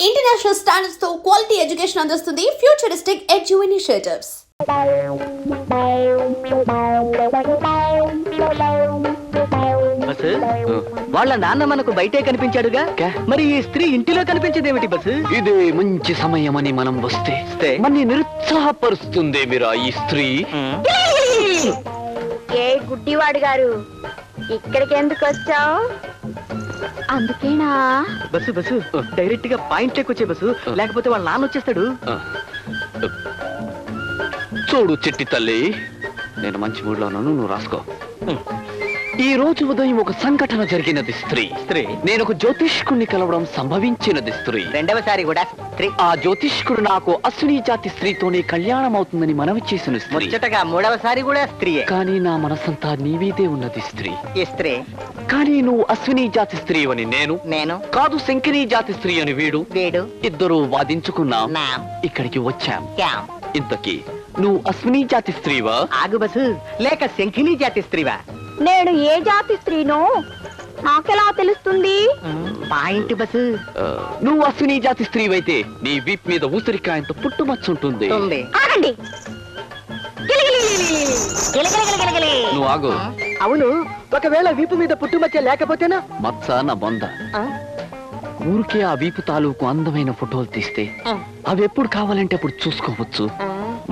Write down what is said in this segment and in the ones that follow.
International standards తో quality education అందిస్తుంది futuristic edu initiatives. వాళ్ళ నాన్న మనకు బయటే కనిపించాడుగా, మరి ఈ స్త్రీ ఇంటిలో కనిపించేదేమిటి బస్సు? ఇది మంచి సమయమని మనం వస్తే మన నిరుత్సాహపరుస్తుంది మీరా ఈ స్త్రీ. ఏ గుడ్డివాడు గారు, ఇక్కడికి ఎందుకు వచ్చావు? అందుకేనా? బస్సు బస్సు డైరెక్ట్ గా పాయింట్ వచ్చే బస్సు, లేకపోతే వాళ్ళ నాన్న వచ్చేస్తాడు. చూడు చిట్టి తల్లి, నేను మంచి మూడ్లో ఉన్నాను, నువ్వు రాసుకో. ఈ రోజు ఉదయం ఒక సంఘటన జరిగినది స్త్రీ. నేను ఒక జ్యోతిష్కుడిని కలవడం సంభవించినది స్త్రీ. రెండవసారి కూడా స్త్రీ. ఆ జ్యోతిష్కుడు నాకు అశ్విని జాతి స్త్రీతోనే కళ్యాణం అవుతుందని మనవి చేసిన స్త్రీ. ముచ్చటగా మూడవసారి కూడా స్త్రీయే. కానీ నా మనసంతా నీవీదే ఉన్నది స్త్రీ. ఈ స్త్రీ. కానీ నువ్వు అశ్విని జాతి స్త్రీ అని నేను కాదు, శంకిని జాతి స్త్రీ అని వీడు. ఇద్దరు వాదించుకున్నాం, ఇక్కడికి వచ్చాం. ఇంతకీ నువ్వు అశ్విని జాతి స్త్రీవా? ఆగు బస్సు, లేక శంఖిని జాతి స్త్రీవా? నేను ఏ జాతి స్త్రీనో నాకెలా తెలుస్తుంది? Point bus. నువ్వు అశ్విని జాతి స్త్రీవైతే నీ వీప్ మీద ఊసరికాయంత పుట్టుమచ్చుంటుంది. ఆగండి. నువ్వు ఆగు. అవును, ఒకవేళ వీపు మీద పుట్టుమచ్చ లేకపోతేనా? మచ్చ నా బొంద. ఊరికే ఆ వీపు తాలూకు అందమైన ఫోటోలు తీస్తే అవి ఎప్పుడు కావాలంటే అప్పుడు చూసుకోవచ్చు,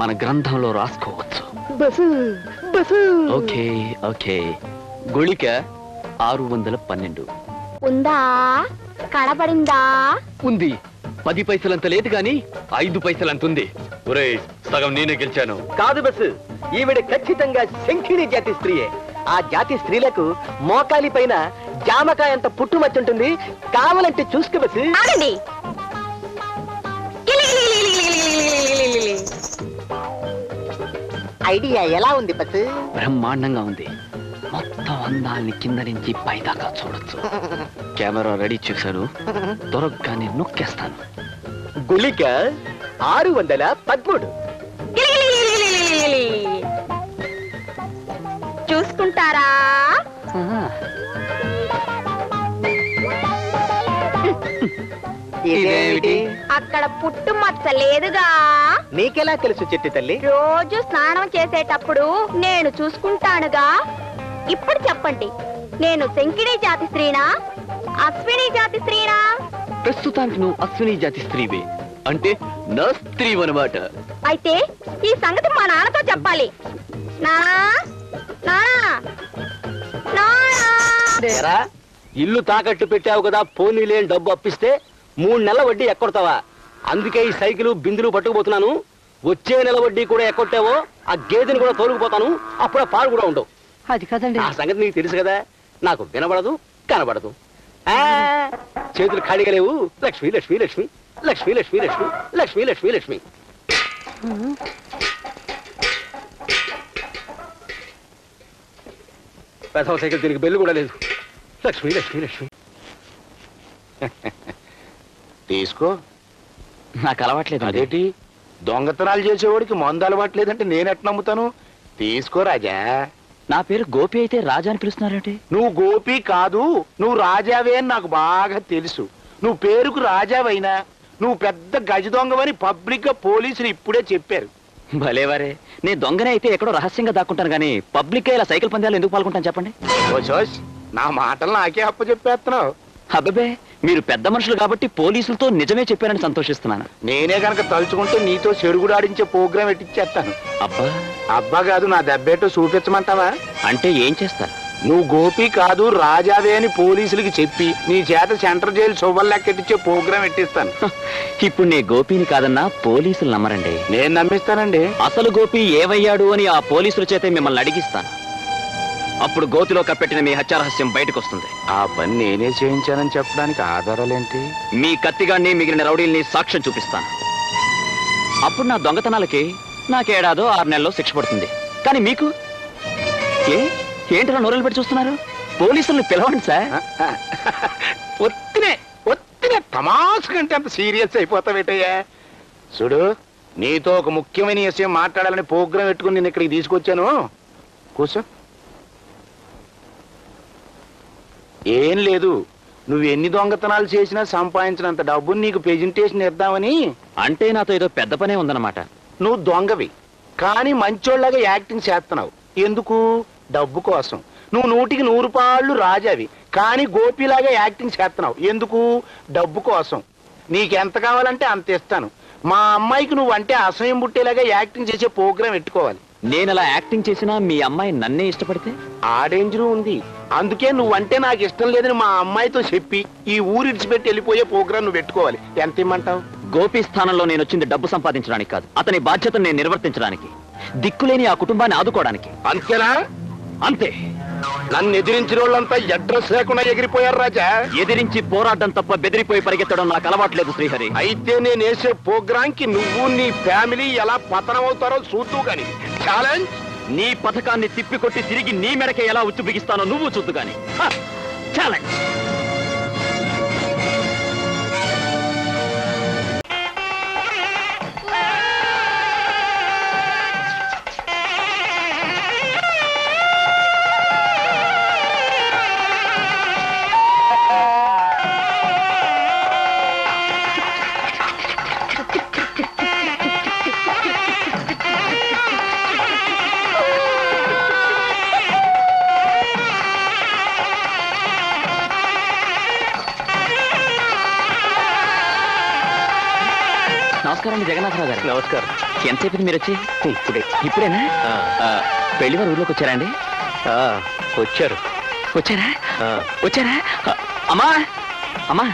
మన గ్రంథంలో రాసుకోవచ్చు. Okay okay. గుళిక 612 ఉందా? కనబడిందా? ఉంది. 10 పైసలంత లేదు గాని 5 పైసలంత ఉంది. ఒరేయ్, సగం నేనే గెలిచాను. కాదు బస్సు, ఈవిడ ఖచ్చితంగా శంఖిని జాతి స్త్రీయే. ఆ జాతి స్త్రీలకు మోకాలి పైన జామకాయ అంత పుట్టుమచ్చుంటుంది, కావాలంటే చూసుకో బస్సు. ఆగండి. ఐడియా ఎలా ఉంది బస్సు? బ్రహ్మాండంగా ఉంది. మొత్తం అందాల్ని కింద నుంచి పైదాకా చూడొచ్చు. కెమెరా రెడీ చేశాను, దొరకగానే నొక్కేస్తాను. గుళిక 613. చూసుకుంటారా? ఇదేమిటి? అక్కడ పుట్టుమచ్చ లేదుగా. నీకెలా తెలుసు చెట్టి తల్లి? రోజు స్నానం చేసేటప్పుడు నేను చూసుకుంటానుగా. ఇప్పుడు చెప్పండి, నేను శంకిని జాతి స్త్రీనా, అశ్విని జాతి స్త్రీనా? ప్రస్తుతానికి నువ్వు అశ్విని జాతి స్త్రీవే, అంటే నా స్త్రీ అన్నమాట. అయితే ఈ సంగతి మా నాన్నతో చెప్పాలి. నానా నానా నానా. ఇల్లు తాకట్టు పెట్టావు కదా, పోనీ లేని డబ్బు అప్పిస్తే 3 నెలల వడ్డీ ఎక్కొడతావా? అందుకే ఈ సైకిల్ బిందులు పట్టుకుపోతున్నాను. వచ్చే నెల వడ్డీ కూడా ఎక్కొట్టావో ఆ గేదెని కూడా తోలుకుపోతాను, అప్పుడు ఆ పాలు కూడా ఉండవు. అది కదండి. ఆ సంగతి నీకు తెలుసు కదా. నాకు వినబడదు, కనబడదు. చేతులు ఖాళీగా లేవు. లక్ష్మి లక్ష్మి లక్ష్మి లక్ష్మి లక్ష్మి లక్ష్మి లక్ష్మి లక్ష్మి లక్ష్మి. పెద్ద సైకిల్ దీనికి బెల్లు కూడా లేదు. లక్ష్మి లక్ష్మి లక్ష్మి. తీసుకో. నాకు అలవాట్లేదు. అదేంటి, దొంగతనాలు చేసేవాడికి మందు అలవాట్లేదంటే నేనెట్ నమ్ముతాను? తీసుకో రాజా. నా పేరు గోపి అయితే రాజా అని పిలుస్తున్నారంటే? నువ్వు గోపి కాదు, నువ్వు రాజావే అని నాకు బాగా తెలుసు. నువ్వు పేరుకు రాజావైనా నువ్వు పెద్ద గజ దొంగవని పబ్లిక్ గా పోలీసులు ఇప్పుడే చెప్పారు. భలేవారే, నేను దొంగనే అయితే ఎక్కడో రహస్యంగా దాక్కుంటాను కానీ పబ్లిక్ ఇలా సైకిల్ పందాలు ఎందుకు పాల్గొంటాను చెప్పండి? నా మాటలు నాకే అప్పచెప్పేస్తున్నావు. అబ్బే, మీరు పెద్ద మనుషులు కాబట్టి పోలీసులతో నిజమే చెప్పారని సంతోషిస్తున్నాను. నేనే కనుక తలుచుకుంటే నీతో చెడుగుడు ఆడించే ప్రోగ్రాం ఎట్టిచ్చేస్తాను. అబ్బా అబ్బా కాదు, నా దెబ్బేటో చూపించమంటావా? అంటే ఏం చేస్తారు? నువ్వు గోపి కాదు రాజావే అని పోలీసులకి చెప్పి నీ చేత సెంట్రల్ జైలు శుభ్రలెక్కెట్టించే ప్రోగ్రాం ఎట్టిస్తాను. ఇప్పుడు నే గోపిని కాదన్నా పోలీసులు నమ్మరండి. నేను నమ్మిస్తానండి. అసలు గోపి ఏవయ్యాడు అని ఆ పోలీసుల చేతే మిమ్మల్ని అడిగిస్తాను. అప్పుడు గోతిలో కప్పెట్టిన మీ హత్యారహస్యం బయటకు వస్తుంది. ఆ పని నేనే చేయించానని చెప్పడానికి ఆధారాలేంటి? మీ కత్తిగాన్ని మిగిలిన రౌడీల్ని సాక్ష్యం చూపిస్తాను. అప్పుడు నా దొంగతనాలకి నాకేడాదో 6 నెలల్లో శిక్ష పడుతుంది. కానీ మీకు ఏంటో నోరలు పెట్టి చూస్తున్నారు? పోలీసుల్ని పిలవండి సార్. ఒత్తినే తమాసు కంటే అంత సీరియస్ అయిపోతావేటయ్యా? చూడు, నీతో ఒక ముఖ్యమైన విషయం మాట్లాడాలని ప్రోగ్రాం పెట్టుకుని నేను ఇక్కడికి తీసుకొచ్చాను. కూర్చో. ఏం లేదు, నువ్వు ఎన్ని దొంగతనాలు చేసినా సంపాదించినంత డబ్బుని నీకు ప్రెజెంటేషన్ ఇద్దామని. అంటే నాతో ఏదో పెద్ద పనే ఉందన్నమాట. నువ్వు దొంగవి కానీ మంచోళ్ళగా యాక్టింగ్ చేస్తున్నావు. ఎందుకు? డబ్బు కోసం. నువ్వు 100కి 100 పాళ్ళు రాజావి కానీ గోపిలాగా యాక్టింగ్ చేస్తున్నావు. ఎందుకు? డబ్బు కోసం. నీకెంత కావాలంటే అంత ఇస్తాను. మా అమ్మాయికి నువ్వు అంటే అసహ్యం పుట్టేలాగా యాక్టింగ్ చేసే ప్రోగ్రాం పెట్టుకోవాలి. నేను అలా యాక్టింగ్ చేసినా మీ అమ్మాయి నన్నే ఇష్టపడితే? ఆ డేంజరు ఉంది. అందుకే నువ్వంటే నాకు ఇష్టం లేదని మా అమ్మాయితో చెప్పి ఈ ఊరు ఇడిచిపెట్టి వెళ్ళిపోయే ప్రోగ్రాం నువ్వు పెట్టుకోవాలి. ఎంత ఇమ్మంటావు? గోపి స్థానంలో నేను వచ్చింది డబ్బు సంపాదించడానికి కాదు, అతని బాధ్యతను నేను నిర్వర్తించడానికి, దిక్కులేని ఆ కుటుంబాన్ని ఆదుకోవడానికి. అంతేనా? అంతే. నన్ను ఎదిరించిన వాళ్ళంతా అడ్రస్ లేకుండా ఎగిరిపోయారు రాజా. ఎదిరించి పోరాడడం తప్ప బెదిరిపోయి పరిగెత్తడం నాకు అలవాట్లేదు శ్రీహరి. అయితే నేను వేసే ప్రోగ్రాం కి నువ్వు నీ ఫ్యామిలీ ఎలా పతనం అవుతారో చూద్దు గాని. ఛాలెంజ్. నీ పథకాన్ని తిప్పికొట్టి తిరిగి నీ మెడకే ఎలా ఉచ్చు బిగిస్తానో నువ్వు చూద్దు గాని. ఛాలెంజ్. నమస్కారం అండి జగన్నాథరావు గారు. నమస్కారం. ఎంతసేపు మీరు వచ్చి? ఇప్పుడేనా? పెళ్లి వారు ఊర్లోకి వచ్చారా అండి? వచ్చారు. వచ్చారా? అమ్మా అమ్మా,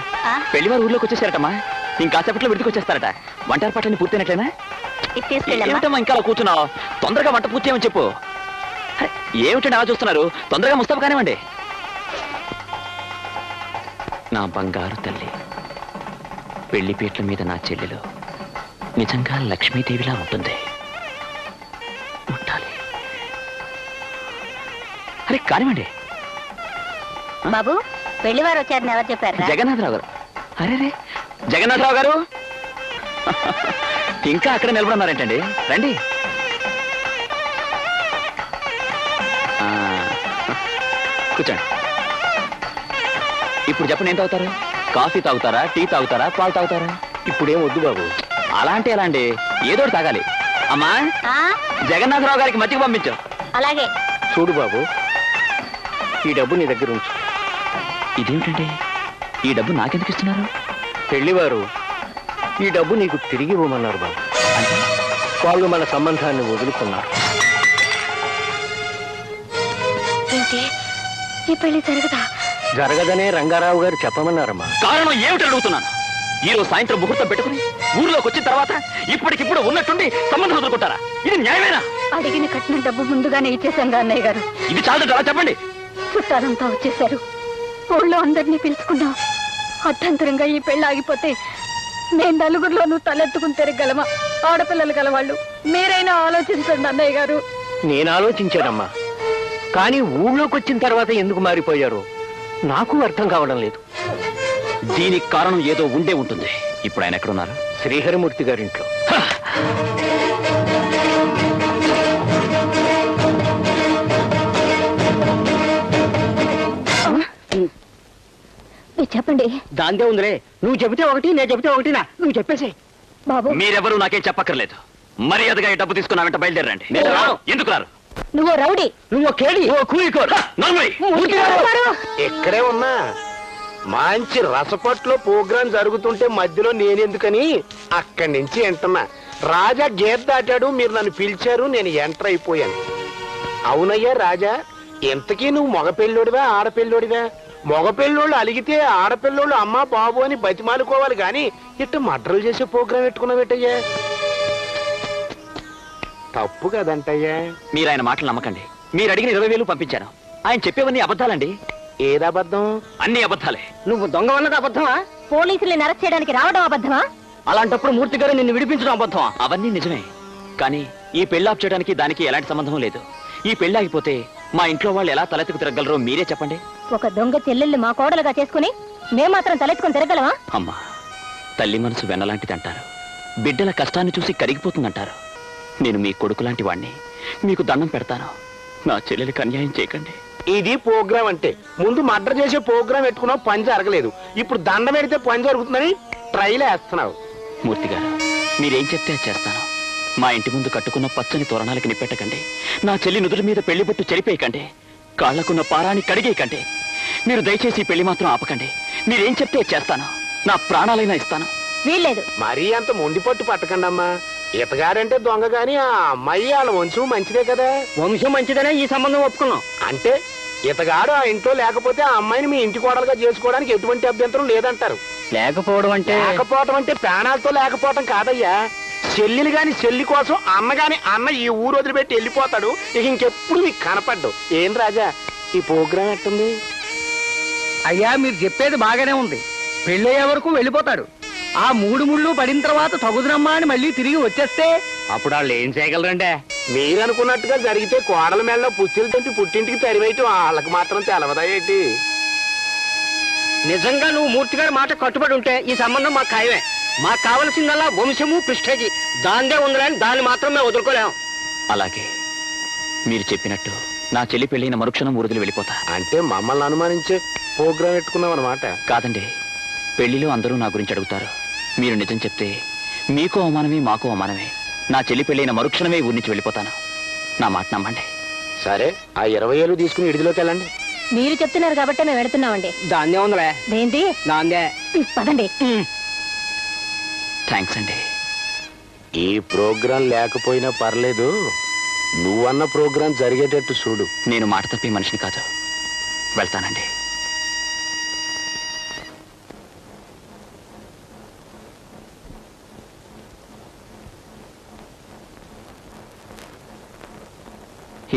పెళ్లి వారు ఊర్లోకి వచ్చేసారటమ్మా. ఇంకాసేపట్లో విడికి వచ్చేస్తారట. వంట ఏర్పాట్లన్నీ పూర్తయినట్లేనా? ఏమిటమ్మా ఇంకా అలా కూర్చున్నావు? తొందరగా వంట పూర్తి చేయమని చెప్పు. ఏమిటండి అలా చూస్తున్నారు? తొందరగా ముస్తాబు కానివ్వండి. నా బంగారు తల్లి, పెళ్లి పీటల మీద నా చెల్లెలు నిజంగా లక్ష్మీదేవిలా ఉంటుంది. ఉండాలి. అరే కానివ్వండి. బాబు, పెళ్లివారు వచ్చారని ఎవరు చెప్పారు? జగన్నాథరావు గారు. అరే జగన్నాథరావు గారు, ఇంకా అక్కడ నిలబడున్నారేంటండి? రండి. కూర్చోండి. ఇప్పుడు చెప్పండి, ఏం తాగుతారు? కాఫీ తాగుతారా, టీ తాగుతారా, పాలు తాగుతారా? ఇప్పుడేం వద్దు బాబు. అలా అంటే ఎలా అండి? ఏదో ఒకటి తాగాలి. అమ్మా, జగన్నాథరావు గారికి మజ్జిగ పంపించు. అలాగే. చూడు బాబు, ఈ డబ్బు నీ దగ్గర ఉంచు. ఇదేమిటండి, ఈ డబ్బు నాకెందుకు ఇస్తున్నారు? పెళ్లివారు ఈ డబ్బు నీకు తిరిగి ఇవ్వమన్నారు బాబు. అంటే వాళ్ళు మన సంబంధాన్ని వదులుకున్నారు. ఏంటి, ఈ పెళ్లి జరగదా? జరగదనే రంగారావు గారు చెప్పమన్నారమ్మా. కారణం ఏమిటి అడుగుతున్నాను. ఈ రోజు సాయంత్రం ముహూర్తం పెట్టుకుని ఊర్లోకి వచ్చిన తర్వాత ఇప్పటికిప్పుడు ఉన్నట్టుండి సంబంధం వదులుకుంటారా? ఇది న్యాయమేనా? అడిగిన కట్టిన డబ్బు ముందుగానే ఇచ్చేసాం అన్నయ్య గారు. ఇది చాలు, అలా చెప్పండి. చుట్టాలంతా వచ్చేసారు. ఊళ్ళో అందరినీ పిలుచుకున్నాం. అర్థంతరంగా ఈ పెళ్లి ఆగిపోతే నేను నలుగురిలోనూ తలెత్తుకుని తిరగలమా? ఆడపిల్లలు గలవాళ్ళు మీరైనా ఆలోచించండి అన్నయ్య గారు. నేను ఆలోచించానమ్మా, కానీ ఊళ్ళోకి వచ్చిన తర్వాత ఎందుకు మారిపోయారు నాకు అర్థం కావడం లేదు. దీనికి కారణం ఏదో ఉండే ఉంటుంది. ఇప్పుడు ఆయన ఎక్కడున్నారు? శ్రీహరిమూర్తి గారింట్లో. చెప్పండి. దాందే ఉందిలే. నువ్వు చెబితే ఒకటి, నేను చెబితే ఒకటినా? నువ్వు చెప్పేసి. బాబు, మీరెవరూ నాకేం చెప్పక్కర్లేదు. మర్యాదగా ఈ డబ్బు తీసుకున్నా వెంట బయలుదేరండి. ఎందుకు రారు? నువ్వు రౌడీ, నువ్వు కేడి, కూలికోరు. ఎక్కడే ఉన్నా మంచి రసపట్లో ప్రోగ్రాం జరుగుతుంటే మధ్యలో నేనెందుకని అక్కడి నుంచి ఎంటున్నా. రాజా గేట్ దాటాడు, మీరు నన్ను పిలిచారు, నేను ఎంటర్ అయిపోయాను. అవునయ్యా రాజా, ఎంతకీ నువ్వు మగపెళ్ళోడివా ఆడపిల్లోడివా? మగపిల్లోళ్ళు అలిగితే ఆడపిల్లోళ్ళు అమ్మా బాబు అని బతిమాలుకోవాలి గాని ఇట్ట మడ్రలు చేసే ప్రోగ్రాం పెట్టుకున్నావేటయ్యా? తప్పు కదంటయ్యా. మీరు ఆయన మాటలు నమ్మకండి. మీరు అడిగిన 20,000 పంపించాను. ఆయన చెప్పేవన్నీ అబద్ధాలండి. ఏదబద్ధం? అన్ని అబద్ధాలే. నువ్వు దొంగ అన్నది అబద్ధమా? పోలీసుల్ని అరెస్ట్ చేయడానికి రావడం అబద్ధమా? అలాంటప్పుడు మూర్తి గారు నిన్ను విడిపించడం అబద్ధమా? అవన్నీ నిజమే, కానీ ఈ పెళ్లాప్ చేయడానికి దానికి ఎలాంటి సంబంధం లేదు. ఈ పెళ్లి ఆగిపోతే మా ఇంట్లో వాళ్ళు ఎలా తలెత్తుకు తిరగలరో మీరే చెప్పండి. ఒక దొంగ చెల్లెల్ని మా కోడలుగా చేసుకుని మేము మాత్రం తలెత్తుకుని తిరగలమా? అమ్మా, తల్లి మనసు వెన్నలాంటిదంటారు. బిడ్డల కష్టాన్ని చూసి కరిగిపోతుందంటారు. నేను మీ కొడుకు లాంటి వాణ్ణి. మీకు దండం పెడతాను, నా చెల్లెలికి అన్యాయం చేయకండి. ఇది ప్రోగ్రామ్ అంటే. ముందు మర్డర్ చేసే ప్రోగ్రామ్ పెట్టుకున్నావు, పని జరగలేదు. ఇప్పుడు దండ పెడితే పని జరుగుతుందని ట్రైల్ వేస్తున్నావు. మూర్తి గారు, మీరేం చెప్తే అది చేస్తాను. మా ఇంటి ముందు కట్టుకున్న పచ్చని తోరణాలకి నిప్పెట్టకండి. నా చెల్లి నుదుటి మీద పెళ్లి బొట్టు చెరిపేయకండి. కాళ్లకున్న పారాన్ని కడిగేయకండి. మీరు దయచేసి పెళ్లి మాత్రం ఆపకండి. మీరేం చెప్తే చేస్తాను. నా ప్రాణాలైనా ఇస్తాను. వీల్లేదు. మరీ అంత మొండి పట్టు పట్టకండి అమ్మా. ఇతగాడంటే దొంగ గాని ఆ అమ్మాయి వాళ్ళ వంశం మంచిదే కదా. వంశం మంచిదనే ఈ సంబంధం ఒప్పుకున్నాం. అంటే ఇతగాడు ఆ ఇంట్లో లేకపోతే ఆ అమ్మాయిని మీ ఇంటి కోడలుగా చేసుకోవడానికి ఎటువంటి అభ్యంతరం లేదంటారు. లేకపోవడం అంటే లేకపోవటం అంటే ప్రాణాలతో లేకపోవటం కాదయ్యా. చెల్లెలు గాని చెల్లి కోసం అన్న గాని అన్న ఈ ఊరు వదిలిపెట్టి వెళ్ళిపోతాడు. ఇక ఇంకెప్పుడు మీకు కనపడ్డు. ఏం రాజా, ఈ ప్రోగ్రాం ఎట్టుంది? అయ్యా, మీరు చెప్పేది బాగానే ఉంది. పెళ్ళయ్యే వరకు వెళ్ళిపోతాడు. ఆ 3 ముళ్ళు పడిన తర్వాత తగుదునమ్మా అని మళ్ళీ తిరిగి వచ్చేస్తే అప్పుడు వాళ్ళు ఏం చేయగలరంటే? మీరు అనుకున్నట్టుగా జరిగితే కోడల మేళ్ళలో పుచ్చిలు తెంపి పుట్టింటికి తరివేయటం వాళ్ళకి మాత్రం తెలవదా ఏంటి? నిజంగా నువ్వు మూర్తి గారి మాట కట్టుబడి ఉంటే ఈ సంబంధం మాకు ఖాయమే. మాకు కావలసిందల్లా వంశము ప్రిస్టేజీ. దాందే ఉందని దాన్ని మాత్రం మేము వదులుకోలేము. అలాగే మీరు చెప్పినట్టు నా చెల్లి పెళ్ళైన మరుక్షణం ఊరుదిలి వెళ్ళిపోతా. అంటే మమ్మల్ని అనుమానించే ప్రోగ్రాం పెట్టుకున్నాం అన్నమాట. కాదండి, పెళ్లిలో అందరూ నా గురించి అడుగుతారు. మీరు నిజం చెప్తే మీకు అవమానమే, మాకు అవమానమే. నా చెల్లి పెళ్ళైన మరుక్షణమే ఊరి నుంచి వెళ్ళిపోతాను. నా మాట నమ్మండి. సరే, ఆ 20 ఏళ్ళు తీసుకుని ఇడిదిలోకి వెళ్ళండి. మీరు చెప్తున్నారు కాబట్టి మేము వెళుతున్నామండి. దాన్నే ఉందిలే. ఏంటి? దాందే. పదండి. థ్యాంక్స్ అండి. ఈ ప్రోగ్రాం లేకపోయినా పర్లేదు, నువ్వన్న ప్రోగ్రాం జరిగేటట్టు చూడు. నేను మాట తప్పే మనిషిని కాదు. వెళ్తానండి.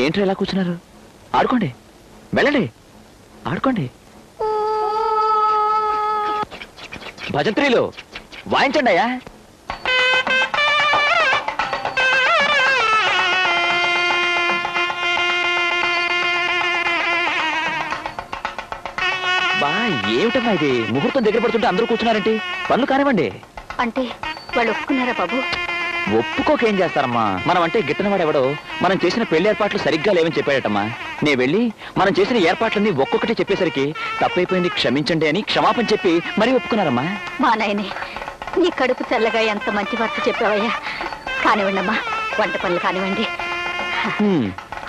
ఏంట్రా ఎలా కూర్చున్నారు? ఆడుకోండి, వెళ్ళండి, ఆడుకోండి. భజంత్రీలు వాయించండి అయ్యా. బా, ఏమిటమ్మా ఇది? ముహూర్తం దగ్గర పడుతుంటే అందరూ కూర్చున్నారంటే పనులు కానివ్వండి. అంటే వాళ్ళు ఒప్పుకున్నారా బాబు? ఒప్పుకోకేం చేస్తారమ్మా? మనం అంటే గిట్టనవాడెవడో మనం చేసిన పెళ్లి ఏర్పాట్లు సరిగ్గా లేవని చెప్పాడటమ్మా. నే వెళ్ళి మనం చేసిన ఏర్పాట్లన్నీ ఒక్కొక్కటి చెప్పేసరికి తప్పైపోయింది, క్షమించండి అని క్షమాపణ చెప్పి మరీ ఒప్పుకున్నారమ్మా. మా నాయనే, నీ కడుపు చల్లగా ఎంత మంచి వార్త చెప్పావయ్యా. కానివ్వండి అమ్మా, వంట పనులు కానివ్వండి.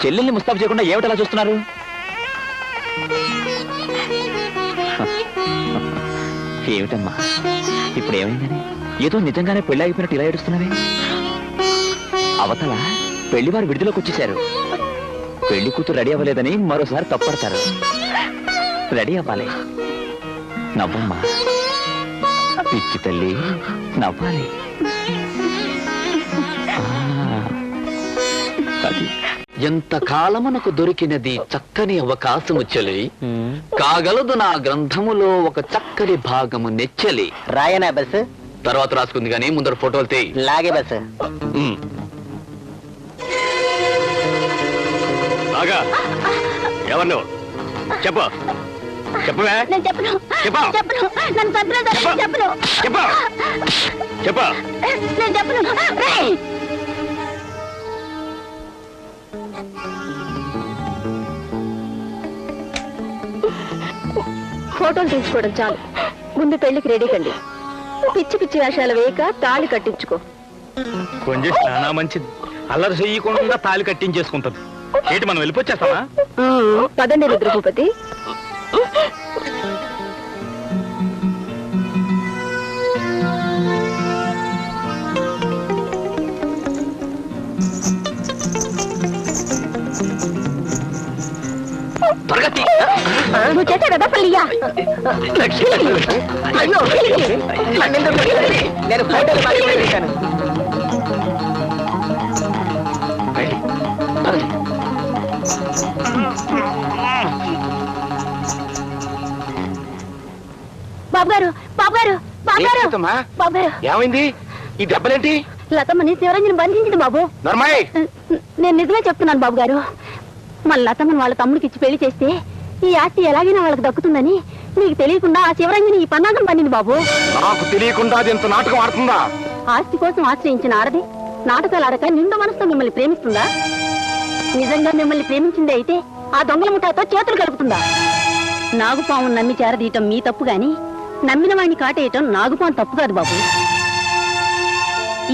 చెల్లెల్ని ముస్తాబు చేయకుండా ఏమిటలా చూస్తున్నారు? ఏమిటమ్మా ఇప్పుడు ఏమైందని? ఏదో నిజంగానే పెళ్లి అయిపోయినట్టు ఇలా ఏడుస్తున్నావే? అవతల పెళ్లివారు విడుదలకు వచ్చేశారు. పెళ్లి కూతురు రెడీ అవ్వలేదని మరోసారి తప్పడతారు. రెడీ అవ్వాలి. నవ్వమ్మా పిచ్చి తల్లి, నవ్వాలి. అది ఎంత కాలమునకు దొరికినది చక్కని అవకాశము చెలి, కాగలదు నా గ్రంథములో ఒక చక్కని భాగము నెచ్చలి. రాయనా బస్? తర్వాత రాసుకుంది కానీ ముందర ఫోటోలు తేయి. లాగే బస్. ఎవరు నువ్వు? చెప్పు, చెప్పవే. నేను చెప్పను. చెప్పు. చెప్పను. నన్ను చంపినా సరే నేను చెప్పను. చెప్పు, చెప్పు. నేను చెప్పను. రేయ్! ఫోటోలు తీసుకోవడం చాలు, ముందు పెళ్లికి రెడీ కండి. పిచ్చి పిచ్చి వేషాలు వేయక తాళి కట్టించుకో. కొంచెం చాలా మంచిది. అల్లరి చెయ్యకుండా తాళి కట్టించేసుకుంటారు. ఏంటి మనం వెళ్ళిపోచ్చేస్తామా? పదండి రుద్రభూపతి. నువ్వు చేసే కదా పల్లియా? అయ్యో, నేను ఫోటోలు బాగా తీశాను. బాబు గారు, బాబు గారు, బాబు గారు, ఏంటమ్మా? బాబు గారు, ఏమైంది? ఈ దెబ్బలేంటి? లతమ్మని శివరంజన్ బంధించింది బాబు. నర్మాయ్, నేను నిజమే చెప్తున్నాను బాబు గారు. మన లతమ్మని వాళ్ళ తమ్ముడికి ఇచ్చి పెళ్లి చేస్తే ఈ ఆస్తి ఎలాగైనా వాళ్ళకి దక్కుతుందని మీకు తెలియకుండా ఆ శివరంజని ఈ పన్నాగం పన్నింది బాబు. నాకు తెలియకుండా అది ఎంత నాటకం ఆడుతుందా? ఆస్తి కోసం ఆశ్రయించిన ఆడది నాటకాలు ఆడక నిండు మనసుతో మిమ్మల్ని ప్రేమిస్తుందా? నిజంగా మిమ్మల్ని ప్రేమించింది అయితే ఆ దొంగల ముఠాతో చేతులు కలుపుతుందా? నాగుపాము నమ్మి చేరదీయటం మీ తప్పు గాని నమ్మిన వాడిని కాటేయటం నాగుపాము తప్పు కాదు బాబు.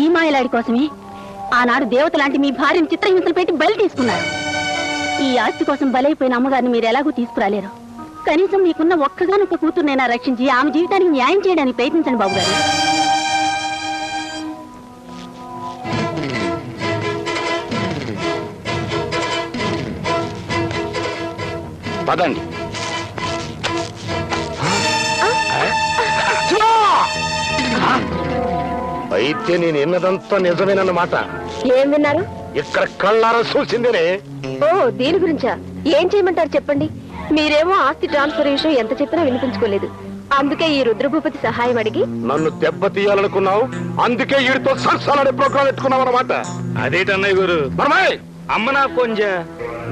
ఈ మాయలాడి కోసమే ఆనాడు దేవత లాంటి మీ భార్యను చిత్రహింసలు పెట్టి బలి తీసుకున్నారు. ఈ ఆస్తి కోసం బలైపోయిన అమ్మగారిని మీరు ఎలాగూ తీసుకురాలేరు. కనీసం మీకున్న ఒక్కగానొక్క కూతుర్నైనా రక్షించి ఆమె జీవితానికి న్యాయం చేయడానికి ప్రయత్నించండి బాబు గారు. పదండి. అయితే నేను ఎన్నదంతా నిజమేనన్నమాట. ఏం విన్నారు? ఇక్కడ కళ్ళారా చూసిందేనే. ఓ దీని గురించా? ఏం చేయమంటారు చెప్పండి. మీరేమో ఆస్తి ట్రాన్స్ఫర్ విషయం ఎంత చెప్పినా వినిపించుకోలేదు. అందుకే ఈ రుద్రభూపతి సహాయం అడిగి నన్ను దెబ్బతీయాలనుకున్నావు. అందుకే వీడితో సరసాలనే ప్రోగ్రాం పెట్టుకున్నావు అన్నమాట. అదేటన్నయ్య గురు, అమ్మ నా కొంచె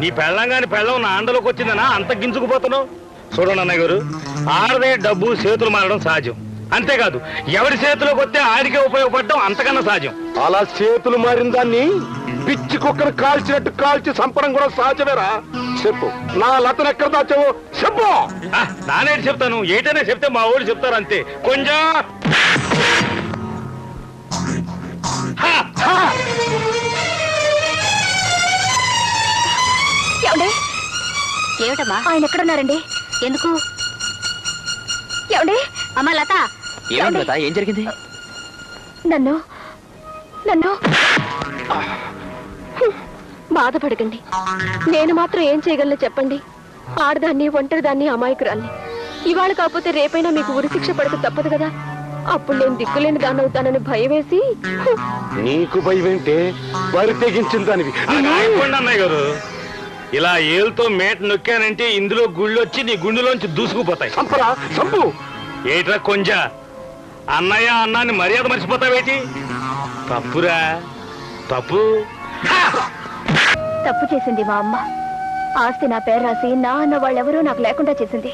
నీ పెళ్ళంగాని పెళ్ళం నా అండలోకి వచ్చిందనా అంత గింజుకుపోతున్నావు? చూడండి అన్నయ్య గారు, ఆడదే డబ్బు చేతులు మారడం సహజం. అంతేకాదు ఎవరి చేతిలోకి వస్తే ఆడికే ఉపయోగపడడం అంతకన్నా సహజం. అలా చేతులు మారిన దాన్ని పిచ్చి కుక్కను కాల్చినట్టు కాల్చి చంపడం కూడా సహజమేరా. చెప్పు, నా లతను ఎక్కడ దాచావు చెప్పు. నానేటి చెప్తాను, ఏటైనా చెప్తే మా ఊళ్ళు చెప్తారు అంతే. కొంచెం ఏమిటమ్మా ఆయన ఎక్కడున్నారండి? ఎందుకు? ఏమండి? అమ్మా లత, ఏమైంది లత? ఏం జరిగింది? నన్ను నన్ను బాధపడకండి. నేను మాత్రం ఏం చేయగలను చెప్పండి. ఆడదాన్ని, ఒంటరిదాన్ని, అమాయకురాల్ని. ఇవాళ కాకపోతే రేపైనా మీకు ఉరిశిక్ష పడక తప్పదు కదా. అప్పుడు నేను దిక్కులేని దాన్ని అవుతానని భయం వేసి. నీకు భయమేంటే? బరి తెగించిన దానివి. అన్నయ్య గారు, ఇలా ఏలుతో మేట నొక్కానంటే ఇందులో గుళ్ళు వచ్చి నీ గుండెలోంచి దూసుకుపోతాయి. చంపరా, చంపు. ఏట్రా కొంచెం అన్నయ్య అన్నాన్ని మర్యాద మర్చిపోతావేటి? తప్పురా, తప్పు. తప్పు చేసింది మా అమ్మ. ఆస్తి నా పేరు రాసి నా అన్న వాళ్ళెవరూ నాకు లేకుండా చేసింది.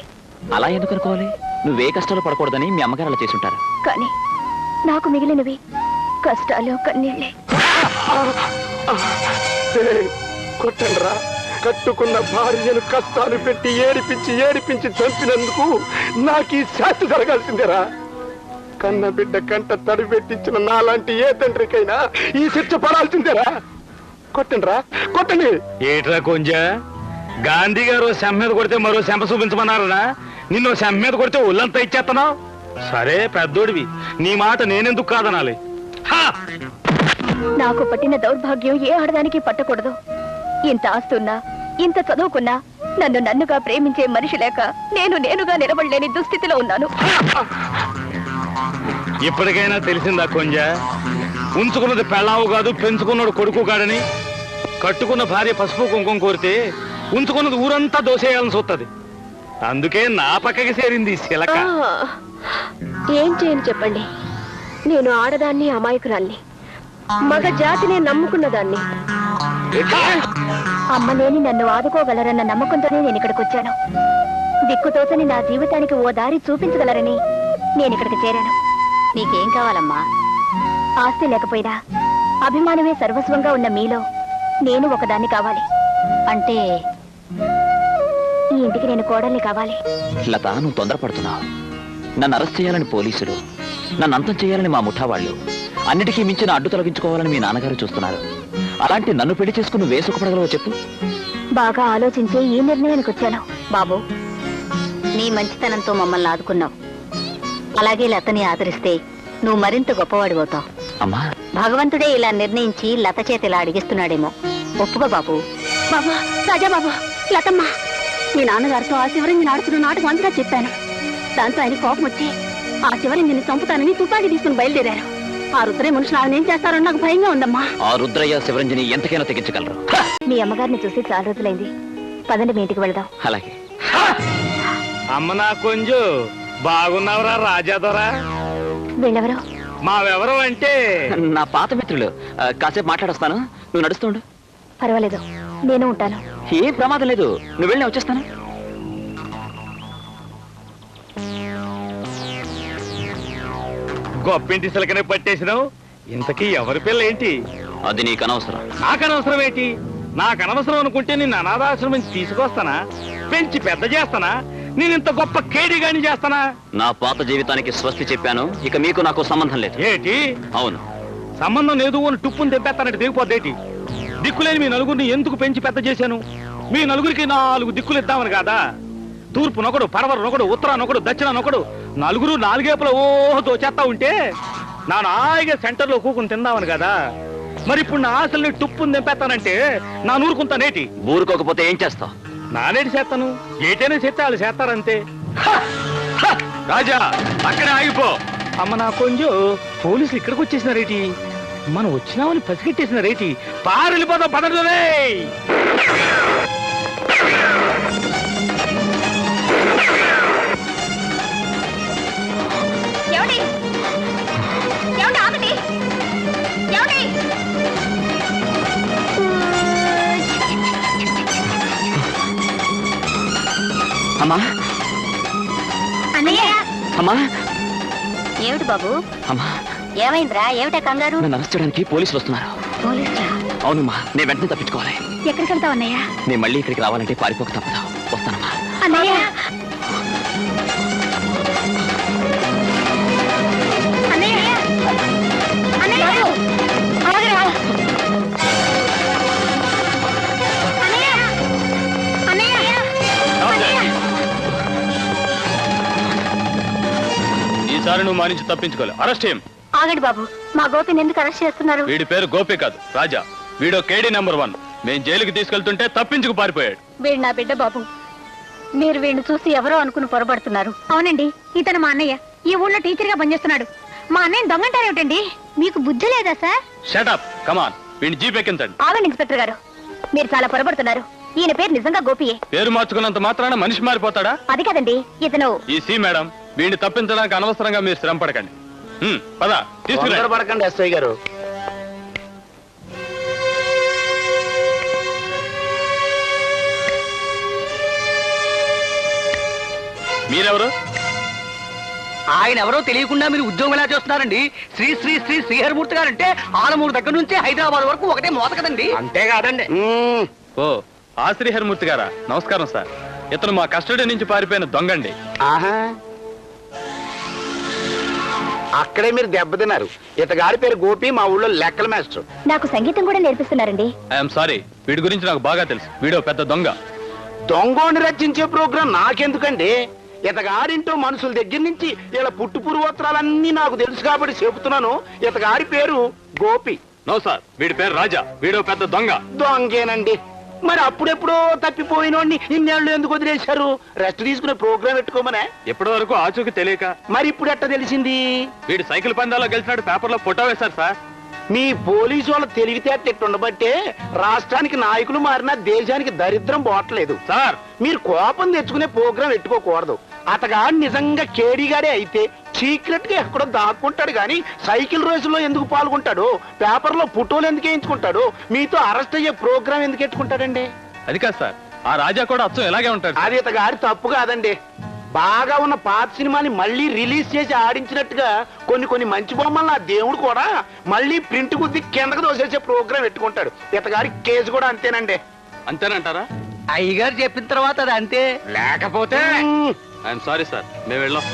అలా ఎందుకు అనుకోవాలి? నువ్వే కష్టాలు పడకూడదని మీ అమ్మగారు అలా చేసుంటారు. కానీ నాకు మిగిలినవి కష్టాలు, కన్నీళ్ళే. కొట్టండ్రా. కట్టుకున్న భార్యను కష్టాలు పెట్టి ఏడిపించి ఏడిపించి చంపినందుకు నాకు ఈ శాస్తి జరగాల్సిందేరా. కన్న బిడ్డ కంట తడి పెట్టించిన నాలాంటి ఏ తండ్రికైనా ఈ శిక్ష పడాల్సిందేరా. కొట్టండ్రా, కొట్టండి. ఏట్రా కొంచెం గాంధీ గారు శంప మీద కొడితే మరో శంప చూపించమన్నారనా? నిన్ను శంప మీద కొడితే ఒళ్ళంతా ఇచ్చేస్తున్నావు. సరే పెద్దోడివి, నీ మాట నేనెందుకు కాదనాలి? నాకు పట్టిన దౌర్భాగ్యం ఏ ఆడదానికి పట్టకూడదు. ఇంత ఆస్తున్నా, ఇంత చదువుకున్నా నన్ను నన్నుగా ప్రేమించే మనిషి లేక నేనుగా నిలబడలేని దుస్థితిలో ఉన్నాను. ఇప్పటికైనా తెలిసిందా కొంచెం? ఉంచుకున్నది పెళ్ళావు కాదు, పెంచుకున్నాడు కొడుకు కాడని. కట్టుకున్న భార్య పసుపు కుంకుమ కోరితే ఉంచుకున్నది ఊరంతా దోసేయాలని చూస్తుంది. అందుకే నా పక్కకి చేరింది శిలక. ఏం చేయను చెప్పండి. నేను ఆడదాన్ని, అమాయకురాల్ని, మగ జాతినే నమ్ముకున్నదాన్ని. అమ్మలేని నన్ను ఆదుకోగలరన్న నమ్మకంతోనే నేను ఇక్కడికి వచ్చాను. దిక్కుతోచని నా జీవితానికి ఓ దారి చూపించగలరని నేను ఇక్కడికి చేరాను. నీకేం కావాలమ్మా? ఆస్తి లేకపోయినా అభిమానమే సర్వస్వంగా ఉన్న మీలో నేను ఒకదాన్ని కావాలి. అంటే ఈ ఇంటికి నేను కోడల్ని కావాలి. లత, నువ్వు తొందరపడుతున్నావు. నన్ను అరెస్ట్ చేయాలని పోలీసులు, నన్ను అంతం చేయాలని మా ముఠా వాళ్ళు, అన్నిటికీ మించిన అడ్డు తొలగించుకోవాలని మీ నాన్నగారు చూస్తున్నారు. అలాంటి నన్ను పెళ్లి చేసుకుని నువ్వే సుఖపడగలవో చెప్పు. బాగా ఆలోచించే ఈ నిర్ణయానికి వచ్చాను. బాబు, నీ మంచితనంతో మమ్మల్ని ఆదుకున్నావు. అలాగే లతని ఆదరిస్తే నువ్వు మరింత గొప్పవాడిపోతావు. అమ్మా, భగవంతుడే ఇలా నిర్ణయించి లత చేత ఇలా అడిగిస్తున్నాడేమో. ఒప్పుకో బాబు. బాబా, రాజా బాబు, లతమ్మ, మీ నాన్నగారితో ఆ శివరంజన్ ఆడుతున్న నాటకం అంతా చెప్పాను. దాంతో ఆయన కోపం వచ్చి ఆ శివరంజన్ని చంపుతానని తుపాకీ తీసుకుని బయలుదేరారు. ఆ రుద్రయ్య మనుషులు ఆయన ఏం చేస్తారో నాకు భయంగా ఉందమ్మా. ఆ రుద్రయ్య శివరంజని ఎంతకైనా తెగించగలరు. మీ అమ్మగారిని చూసి చాలా రోజులైంది. పదండి, మీ ఇంటికి వెళదాం. అలాగే. అమ్మ నా కొంచెం బాగున్నావురా రాజాదొరా? వీళ్ళెవరు? మావెవరం అంటే నా పాత మిత్రులు. కాసేపు మాట్లాడొస్తాను, నువ్వు నడుస్తుండు. పర్వాలేదు, నేను ఉంటాను. ఏం ప్రమాదం లేదు, నువ్వు వెళ్ళి వచ్చేస్తాను. గొప్పింటి సిలకనే పట్టేసినావు. ఇంతకీ ఎవరి పిల్ల ఏంటి? అది నీకు అనవసరం. నాకనవసరం ఏంటి? నాకు అనవసరం అనుకుంటే నిన్ను అనాథాశ్రమం తీసుకొస్తానా, పెంచి పెద్ద చేస్తానా, నేను ఇంత గొప్ప కేడిగాని చేస్తానా? నా పాత జీవితానికి స్వస్తి చెప్పాను. ఇక మీకు నాకు సంబంధం లేదు. ఏటి అవును, సంబంధం లేదు అని టుప్పుని తెంపేస్తానంటే దిగిపోద్దేటి? దిక్కులేని మీ నలుగురిని ఎందుకు పెంచి పెద్ద చేశాను? మీ నలుగురికి 4 దిక్కులు ఇద్దామని కాదా? తూర్పునొకడు, పడవరనొకడు, ఉత్తరానొకడు, దక్షిణానొకడు, నలుగురు 4 వైపుల ఓహో దోచేస్తా ఉంటే నా నాయిగా సెంటర్లో కూకుని తిందామని కదా. మరి ఇప్పుడు నా ఆశల్ని టుప్పుని తెంపేస్తానంటే నా నూరుకుంటానేటి? ఊరుకోకపోతే ఏం చేస్తావు? నానేటి చేస్తాను, ఏటైనా చేస్తే వాళ్ళు చేస్తారంతే. రాజా అక్కడే ఆగిపో. అమ్మ నా కొంచెం పోలీసులు ఇక్కడికి వచ్చేసినారేటి? మనం వచ్చినామని పసిగట్టేసినారేటి? పారెళ్ళిపోతాం పదలే. అమ్మా అన్నయ్య, అమ్మా ఏమిటి బాబు? అమ్మా, ఏమైందిరా? ఏమిటా కంగారు? నన్ను అరెస్ట్ చేయడానికి పోలీసులు వస్తున్నారు. పోలీసులా? అవునమ్మా, నేను వెంటనే తప్పించుకోవాలి. ఎక్కడికి వెళ్తావు అన్నయ్య? నేను మళ్ళీ ఇక్కడికి రావాలంటే పారిపోక తప్పదు. వస్తానమ్మా. అన్నయ్య, అన్నయ్య, అన్నయ్య, ఆగరా. అన్నయ్య, అన్నయ్య, అన్నయ్య. ఈసారి నువ్వు మా నుంచి తప్పించుకోవాలి. అరెస్ట్ చేయం. ఆగండి బాబు, మా గోపిని ఎందుకు అరెస్ట్ చేస్తున్నారు? వీడి పేరు గోపి కాదు, రాజా. వీడో కేడీ నెంబర్ 1. మేం జైలుకి తీసుకెళ్తుంటే తప్పించుకు పారిపోయాడు. వీడు నా బిడ్డ బాబు. మీరు వీడిని చూసి ఎవరో అనుకుని పొరపడుతున్నారు. అవునండి, ఇతను మా అన్నయ్య. ఈ ఊళ్ళో టీచర్ గా పనిచేస్తున్నాడు. మా అన్నయ్య దొంగంటారేమిటండి? మీకు బుద్ధి లేదా సార్? షట్ అప్, కమాన్. వీడిని జీప్ ఎక్కించండి. ఆగండి ఇన్స్పెక్టర్ గారు, మీరు చాలా పొరపడుతున్నారు. ఈయన పేరు నిజంగా గోపియే. పేరు మార్చుకున్నంత మాత్రాన మనిషి మారిపోతాడా? అది కాదండి, ఇతను ఈ సి మేడం, వీడిని తప్పించడానికి అనవసరంగా మీరు శ్రమ పడకండి. పద తీసుకురా. పడకండి ఎస్ఐ గారు. మీరెవరు? ఆయన ఎవరో తెలియకుండా మీరు ఉద్యోగం ఎలా చేస్తున్నారండి? శ్రీ శ్రీ శ్రీ శ్రీహరిమూర్తి గారంటే ఆలమూరు దగ్గర నుంచి హైదరాబాద్ వరకు ఒకటే మోత కదండి. అంతేకాదండి. ఓ, ఆ శ్రీహరిమూర్తి గారా? నమస్కారం సార్. ఇతను మా కస్టడీ నుంచి పారిపోయిన దొంగండి. ఆహా, అక్కడే మీరు దెబ్బతిన్నారు. ఇతగాడి పేరు గోపి, మా ఊళ్ళో లెక్కల మాస్టర్. నాకు సంగీతం కూడా నేర్పిస్తున్నారండి. ఐఎమ్ సారీ, వీడి గురించి నాకు బాగా తెలుసు. వీడో పెద్ద దొంగ. దొంగోని రచించే ప్రోగ్రాం నాకెందుకండి? ఇతగాడింటో మనుషుల దగ్గర నుంచి ఇలా పుట్టు పూర్వోత్తరాలన్నీ నాకు తెలుసు కాబట్టి చెబుతున్నాను. ఇతగాడి పేరు గోపి. నో సార్, వీడి పేరు రాజా. వీడో పెద్ద దొంగ. దొంగేనండి. మరి అప్పుడెప్పుడో తప్పిపోయినోడిని ఇన్నేళ్ళు ఎందుకు వదిలేశారు? రెస్ట్ తీసుకునే ప్రోగ్రాం పెట్టుకోమనే. ఎప్పటి వరకు ఆచూకి తెలియక. మరి ఇప్పుడు ఎట్ట తెలిసింది? వీడు సైకిల్ పందాల్లో గెలిచినాడు పేపర్లో ఫోటో వేశారు సార్. మీ పోలీసు వాళ్ళ తెలివితేట ఉండబట్టే రాష్ట్రానికి నాయకులు మారినా దేశానికి దరిద్రం పోవట్లేదు సార్. మీరు కోపం తెచ్చుకునే ప్రోగ్రాం పెట్టుకోకూడదు. అతగాడు నిజంగా కేడీగాడే అయితే సీక్రెట్ గా ఎక్కడో దాక్కుంటాడు గాని సైకిల్ రేసులో ఎందుకు పాల్గొంటాడు? పేపర్లో ఫోటోలు ఎందుకు వేయించుకుంటాడు? మీతో అరెస్ట్ అయ్యే ప్రోగ్రాం ఎందుకు పెట్టుకుంటాడండి? అది కాదు సార్, ఆ రాజా కూడా అచ్చం ఎలాగే ఉంటాడు. అది ఇతగాడి తప్పు కాదండి. బాగా ఉన్న పాత సినిమాని మళ్ళీ రిలీజ్ చేసి ఆడించినట్టుగా కొన్ని మంచి బొమ్మలు ఆ దేవుడు కూడా మళ్ళీ ప్రింట్ గుద్ది కిందకు దోసేసే ప్రోగ్రాం పెట్టుకుంటాడు. ఇతగాడి కేసు కూడా అంతేనండి. అంతేనంటారా? అయ్యగారు చెప్పిన తర్వాత అది అంతే. లేకపోతే ఐఎమ్ సారీ సార్, మేము వెళ్ళాం.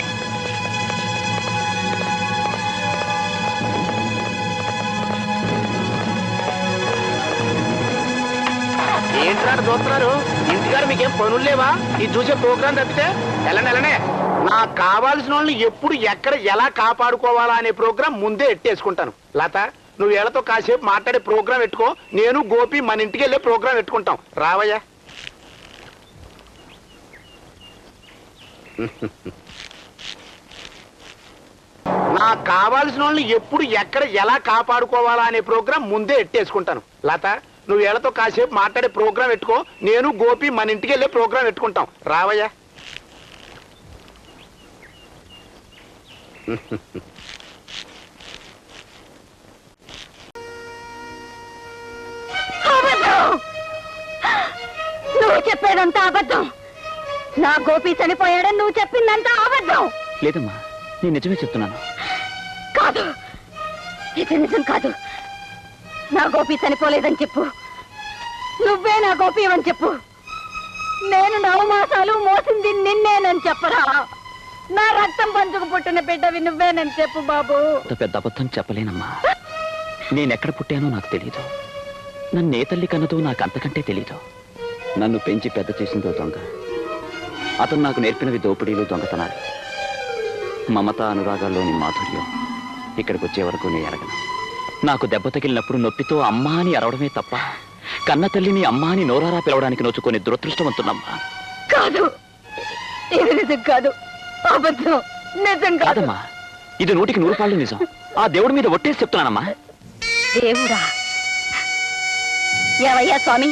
ఏంటారు చూస్తున్నారు? ఇంటికాడ మీకేం పనులు లేవా? ఇది చూసే ప్రోగ్రాం తప్పితే వెళ్ళనే. నాకు కావాల్సిన వాళ్ళని ఎప్పుడు ఎక్కడ ఎలా కాపాడుకోవాలా అనే ప్రోగ్రాం ముందే ఎట్టేసుకుంటాను. లత, నువ్వు వీళ్ళతో కాసేపు మాట్లాడే ప్రోగ్రాం పెట్టుకో. నేను గోపి మన ఇంటికి వెళ్ళే ప్రోగ్రాం పెట్టుకుంటాం. రావయ్యా. నాకు కావాల్సిన వాళ్ళని ఎప్పుడు ఎక్కడ ఎలా కాపాడుకోవాలా అనే ప్రోగ్రాం ముందే ఎట్టేసుకుంటాను. లత, నువ్వు వీళ్ళతో కాసేపు మాట్లాడే ప్రోగ్రాం పెట్టుకో. నేను గోపి మన ఇంటికి వెళ్ళే ప్రోగ్రాం పెట్టుకుంటాం. రావయ్యా. నువ్వు చెప్పేదంతా అబద్ధం. నా గోపి చనిపోయాడని నువ్వు చెప్పిందంతా అబద్ధం. లేదమ్మా, నేను నిజమే చెప్తున్నాను. కాదు, ఇది నిజం కాదు. నా గోపి చనిపోలేదని చెప్పు. నువ్వే నా గోపి అని చెప్పు. నేను 9 మాసాలు మోసింది నిన్నేనని చెప్పరా. నా రక్తం పంచుకు పుట్టిన బిడ్డవి నువ్వేనని చెప్పు బాబు. అంత పెద్ద అబద్ధం చెప్పలేనమ్మా. నేనెక్కడ పుట్టానో నాకు తెలీదు. నన్ను ఏ తల్లి కన్నదో నాకు అంతకంటే తెలీదు. నన్ను పెంచి పెద్ద చేసిందో దొంగ. అతను నాకు నేర్పినవి దోపిడీలు, దొంగతనాలు. మమత అనురాగాల్లోని మాధుర్యం ఇక్కడికి వచ్చే వరకు నేను ఎరగను. నాకు దెబ్బ తగిలినప్పుడు నొప్పితో అమ్మా అని అరవడమే తప్ప కన్న తల్లిని అమ్మా అని నోరారా పిలవడానికి నోచుకొని దురదృష్టవంతున్నమ్మా. కాదు, ఇది నిజం కాదు, అబద్ధం. నిజం కాదమ్మా, ఇది 100కి 100 పాళ్ళు నిజం. ఆ దేవుడి మీద ఒట్టేసి చెప్తున్నానమ్మా. దేవుడా? ఏవయ్యా స్వామి,